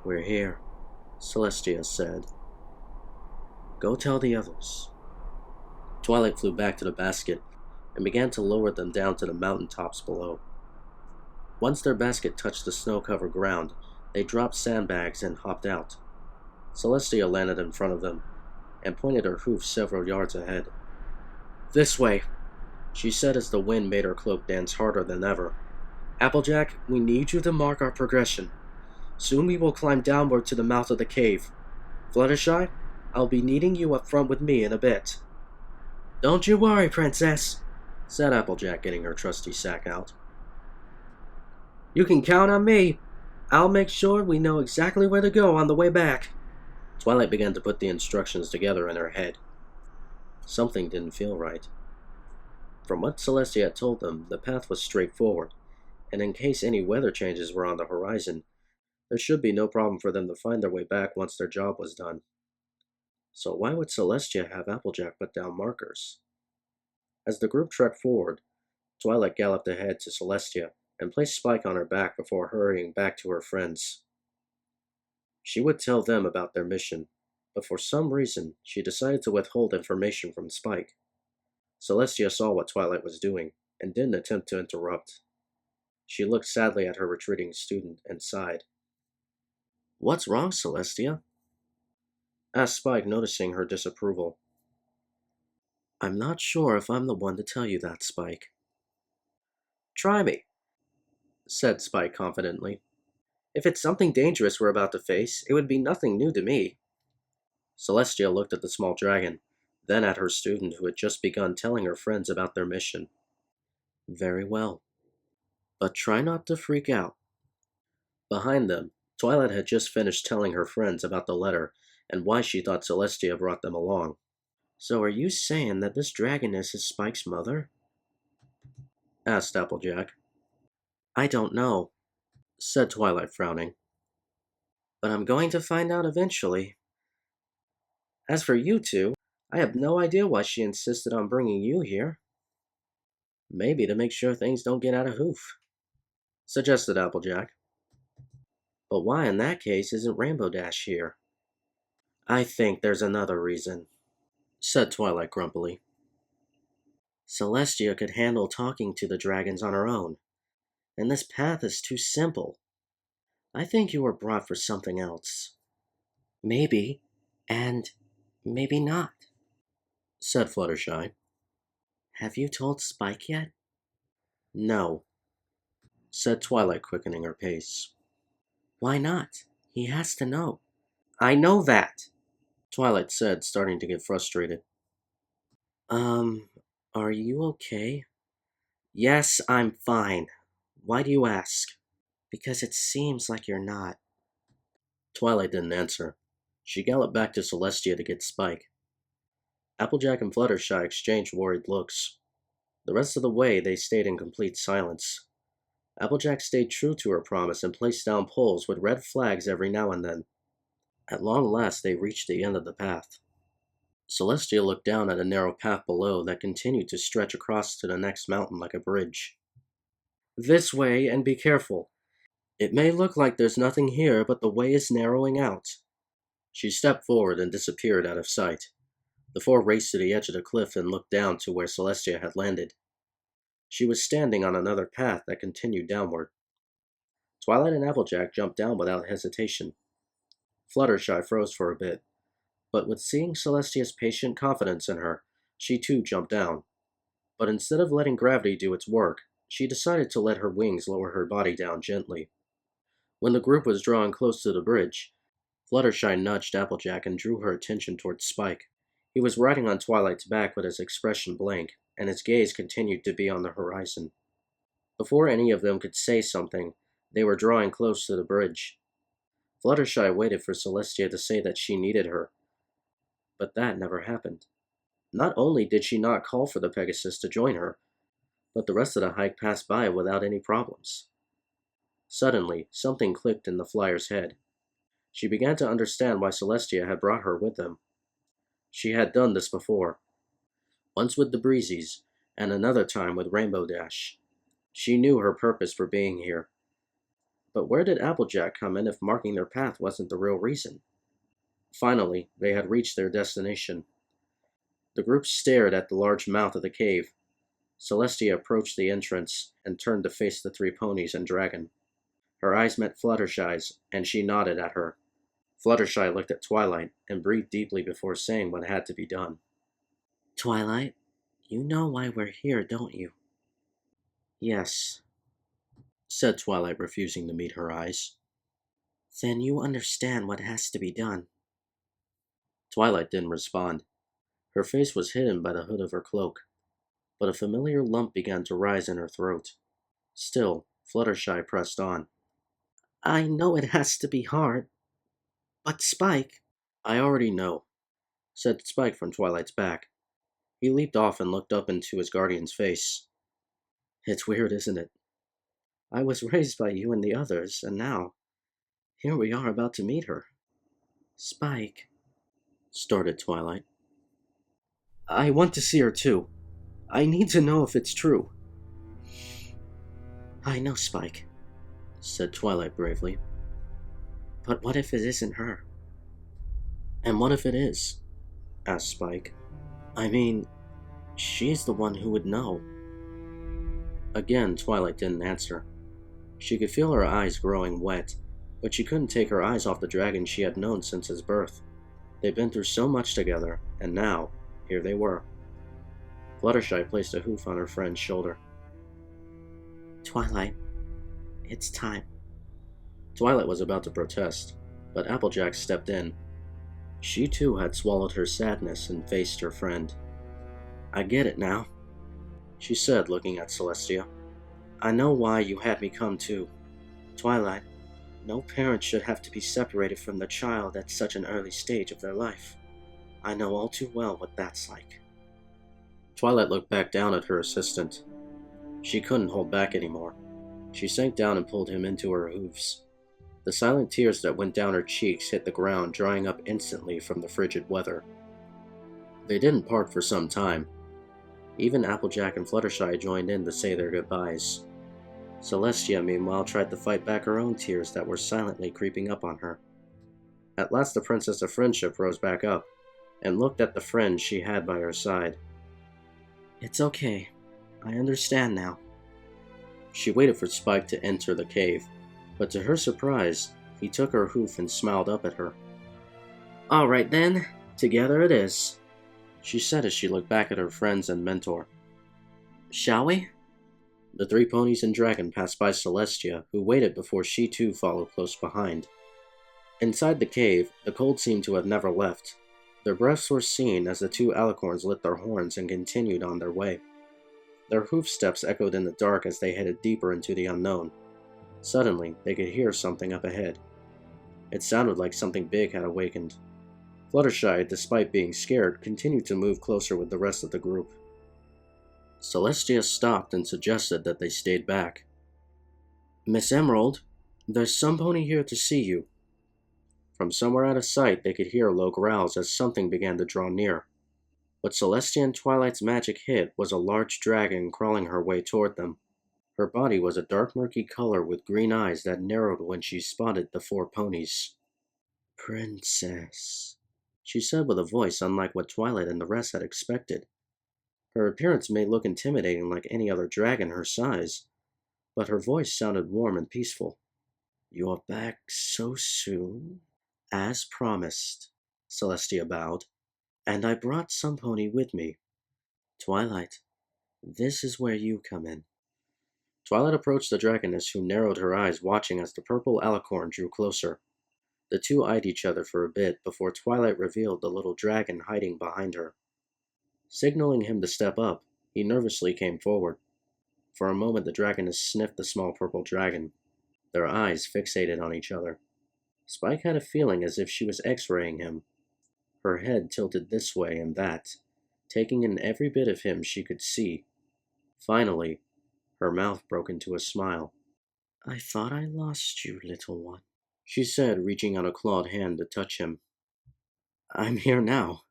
We're here, Celestia said. Go tell the others. Twilight flew back to the basket and began to lower them down to the mountain tops below. Once their basket touched the snow-covered ground, they dropped sandbags and hopped out. Celestia landed in front of them and pointed her hoof several yards ahead. This way, she said as the wind made her cloak dance harder than ever. Applejack, we need you to mark our progression. Soon we will climb downward to the mouth of the cave. Fluttershy, I'll be needing you up front with me in a bit. Don't you worry, Princess, said Applejack, getting her trusty sack out. You can count on me. I'll make sure we know exactly where to go on the way back. Twilight began to put the instructions together in her head. Something didn't feel right. From what Celestia had told them, the path was straightforward, and in case any weather changes were on the horizon, there should be no problem for them to find their way back once their job was done. So why would Celestia have Applejack put down markers? As the group trekked forward, Twilight galloped ahead to Celestia and placed Spike on her back before hurrying back to her friends. She would tell them about their mission, but for some reason, she decided to withhold information from Spike. Celestia saw what Twilight was doing and didn't attempt to interrupt. She looked sadly at her retreating student and sighed. What's wrong, Celestia? Asked Spike, noticing her disapproval. I'm not sure if I'm the one to tell you that, Spike. Try me, said Spike confidently. If it's something dangerous we're about to face, it would be nothing new to me. Celestia looked at the small dragon, then at her student who had just begun telling her friends about their mission. Very well. But try not to freak out. Behind them, Twilight had just finished telling her friends about the letter and why she thought Celestia brought them along. So are you saying that this dragoness is Spike's mother? Asked Applejack. I don't know, said Twilight, frowning. But I'm going to find out eventually. As for you two, I have no idea why she insisted on bringing you here. Maybe to make sure things don't get out of hoof, suggested Applejack. But why in that case isn't Rainbow Dash here? I think there's another reason, said Twilight grumpily. Celestia could handle talking to the dragons on her own, and this path is too simple. I think you were brought for something else. Maybe, and maybe not, said Fluttershy. Have you told Spike yet? No, said Twilight, quickening her pace. Why not? He has to know. I know that, Twilight said, starting to get frustrated. Are you okay? Yes, I'm fine. Why do you ask? Because it seems like you're not. Twilight didn't answer. She galloped back to Celestia to get Spike. Applejack and Fluttershy exchanged worried looks. The rest of the way, they stayed in complete silence. Applejack stayed true to her promise and placed down poles with red flags every now and then. At long last, they reached the end of the path. Celestia looked down at a narrow path below that continued to stretch across to the next mountain like a bridge. This way, and be careful. It may look like there's nothing here, but the way is narrowing out. She stepped forward and disappeared out of sight. The four raced to the edge of the cliff and looked down to where Celestia had landed. She was standing on another path that continued downward. Twilight and Applejack jumped down without hesitation. Fluttershy froze for a bit, but with seeing Celestia's patient confidence in her, she too jumped down. But instead of letting gravity do its work, she decided to let her wings lower her body down gently. When the group was drawing close to the bridge, Fluttershy nudged Applejack and drew her attention towards Spike. He was riding on Twilight's back with his expression blank, and his gaze continued to be on the horizon. Before any of them could say something, they were drawing close to the bridge. Fluttershy waited for Celestia to say that she needed her, but that never happened. Not only did she not call for the Pegasus to join her, but the rest of the hike passed by without any problems. Suddenly, something clicked in the flyer's head. She began to understand why Celestia had brought her with them. She had done this before. Once with the Breezies, and another time with Rainbow Dash. She knew her purpose for being here. But where did Applejack come in if marking their path wasn't the real reason? Finally, they had reached their destination. The group stared at the large mouth of the cave. Celestia approached the entrance and turned to face the three ponies and dragon. Her eyes met Fluttershy's, and she nodded at her. Fluttershy looked at Twilight and breathed deeply before saying what had to be done. Twilight, you know why we're here, don't you? Yes, said Twilight, refusing to meet her eyes. Then you understand what has to be done. Twilight didn't respond. Her face was hidden by the hood of her cloak, but a familiar lump began to rise in her throat. Still, Fluttershy pressed on. I know it has to be hard, but Spike... I already know, said Spike from Twilight's back. He leaped off and looked up into his guardian's face. It's weird, isn't it? I was raised by you and the others, and now, here we are about to meet her. Spike, started Twilight. I want to see her too. I need to know if it's true. I know, Spike, said Twilight bravely. But what if it isn't her? And what if it is? Asked Spike. I mean, she's the one who would know. Again, Twilight didn't answer. She could feel her eyes growing wet, but she couldn't take her eyes off the dragon she had known since his birth. They'd been through so much together, and now, here they were. Fluttershy placed a hoof on her friend's shoulder. Twilight, it's time. Twilight was about to protest, but Applejack stepped in. She too had swallowed her sadness and faced her friend. I get it now, she said, looking at Celestia. I know why you had me come too. Twilight, no parent should have to be separated from their child at such an early stage of their life. I know all too well what that's like. Twilight looked back down at her assistant. She couldn't hold back anymore. She sank down and pulled him into her hooves. The silent tears that went down her cheeks hit the ground, drying up instantly from the frigid weather. They didn't part for some time. Even Applejack and Fluttershy joined in to say their goodbyes. Celestia, meanwhile, tried to fight back her own tears that were silently creeping up on her. At last the Princess of Friendship rose back up, and looked at the friend she had by her side. It's okay. I understand now. She waited for Spike to enter the cave, but to her surprise, he took her hoof and smiled up at her. All right then, together it is, she said as she looked back at her friends and mentor. Shall we? The three ponies and dragon passed by Celestia, who waited before she too followed close behind. Inside the cave, the cold seemed to have never left. Their breaths were seen as the two alicorns lit their horns and continued on their way. Their hoof steps echoed in the dark as they headed deeper into the unknown. Suddenly, they could hear something up ahead. It sounded like something big had awakened. Fluttershy, despite being scared, continued to move closer with the rest of the group. Celestia stopped and suggested that they stayed back. Miss Emerald, there's some pony here to see you. From somewhere out of sight, they could hear low growls as something began to draw near. What Celestia and Twilight's magic hit was a large dragon crawling her way toward them. Her body was a dark murky color with green eyes that narrowed when she spotted the four ponies. Princess, she said with a voice unlike what Twilight and the rest had expected. Her appearance may look intimidating like any other dragon her size, but her voice sounded warm and peaceful. You're back so soon? As promised, Celestia bowed. And I brought some pony with me. Twilight, this is where you come in. Twilight approached the dragoness, who narrowed her eyes, watching as the purple alicorn drew closer. The two eyed each other for a bit before Twilight revealed the little dragon hiding behind her. Signaling him to step up, he nervously came forward. For a moment the dragoness sniffed the small purple dragon, their eyes fixated on each other. Spike had a feeling as if she was x-raying him, her head tilted this way and that, taking in every bit of him she could see. Finally, her mouth broke into a smile. I thought I lost you, little one, she said, reaching out a clawed hand to touch him. I'm here now,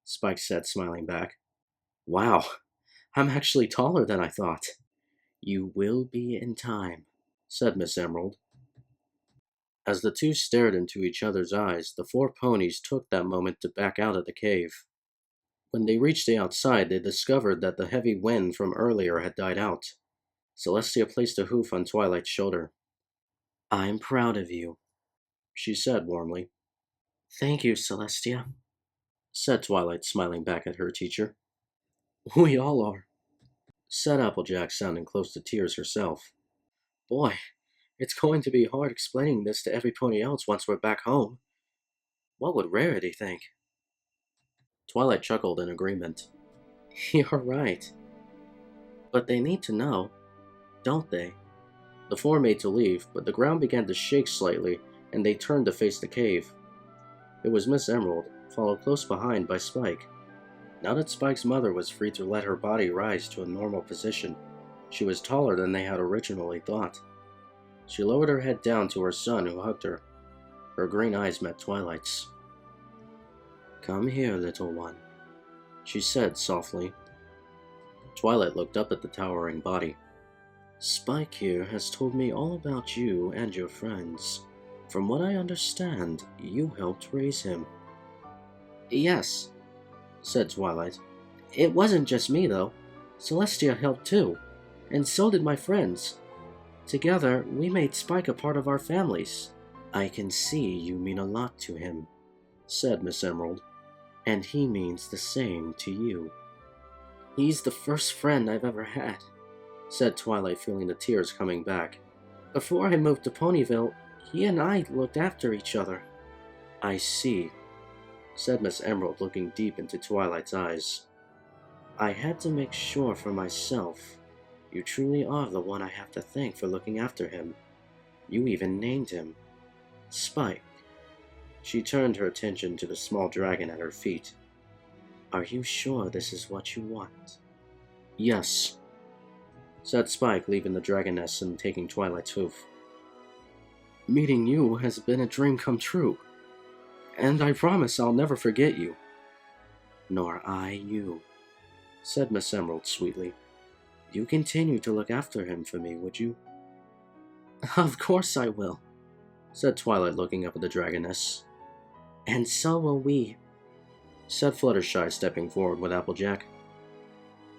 Spike said, smiling back. Wow, I'm actually taller than I thought. You will be in time, said Miss Emerald. As the two stared into each other's eyes, the four ponies took that moment to back out of the cave. When they reached the outside, they discovered that the heavy wind from earlier had died out. Celestia placed a hoof on Twilight's shoulder. I'm proud of you, She said warmly. Thank you, Celestia, Said Twilight, smiling back at her teacher. We all are, said Applejack, sounding close to tears herself. Boy, it's going to be hard explaining this to every pony else once we're back home. What would Rarity think? Twilight chuckled in agreement. You're right. But they need to know, don't they? The four made to leave, but the ground began to shake slightly, and they turned to face the cave. It was Miss Emerald, followed close behind by Spike. Now that Spike's mother was free to let her body rise to a normal position, she was taller than they had originally thought. She lowered her head down to her son, who hugged her. Her green eyes met Twilight's. Come here, little one, she said softly. Twilight looked up at the towering body. Spike here has told me all about you and your friends. From what I understand, you helped raise him. Yes, said Twilight. It wasn't just me, though. Celestia helped too, and so did my friends. Together, we made Spike a part of our families. I can see you mean a lot to him, said Miss Emerald. And he means the same to you. He's the first friend I've ever had, said Twilight, feeling the tears coming back. Before I moved to Ponyville, he and I looked after each other. I see, said Miss Emerald, looking deep into Twilight's eyes. I had to make sure for myself. You truly are the one I have to thank for looking after him. You even named him Spike. She turned her attention to the small dragon at her feet. Are you sure this is what you want? Yes, said Spike, leaving the dragon nest and taking Twilight's hoof. Meeting you has been a dream come true, and I promise I'll never forget you. Nor I you, said Miss Emerald sweetly. You continue to look after him for me, would you? Of course I will, said Twilight, looking up at the dragoness. And so will we, said Fluttershy, stepping forward with Applejack.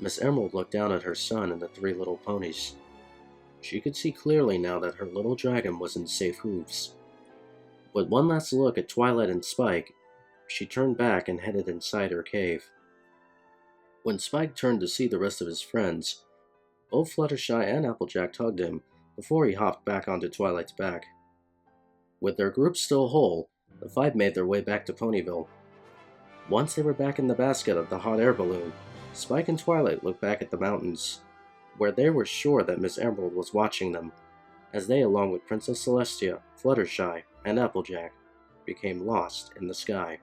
Miss Emerald looked down at her son and the three little ponies. She could see clearly now that her little dragon was in safe hooves. With one last look at Twilight and Spike, she turned back and headed inside her cave. When Spike turned to see the rest of his friends, both Fluttershy and Applejack hugged him before he hopped back onto Twilight's back. With their group still whole, the five made their way back to Ponyville. Once they were back in the basket of the hot air balloon, Spike and Twilight looked back at the mountains, where they were sure that Miss Emerald was watching them, as they, along with Princess Celestia, Fluttershy, and Applejack, became lost in the sky.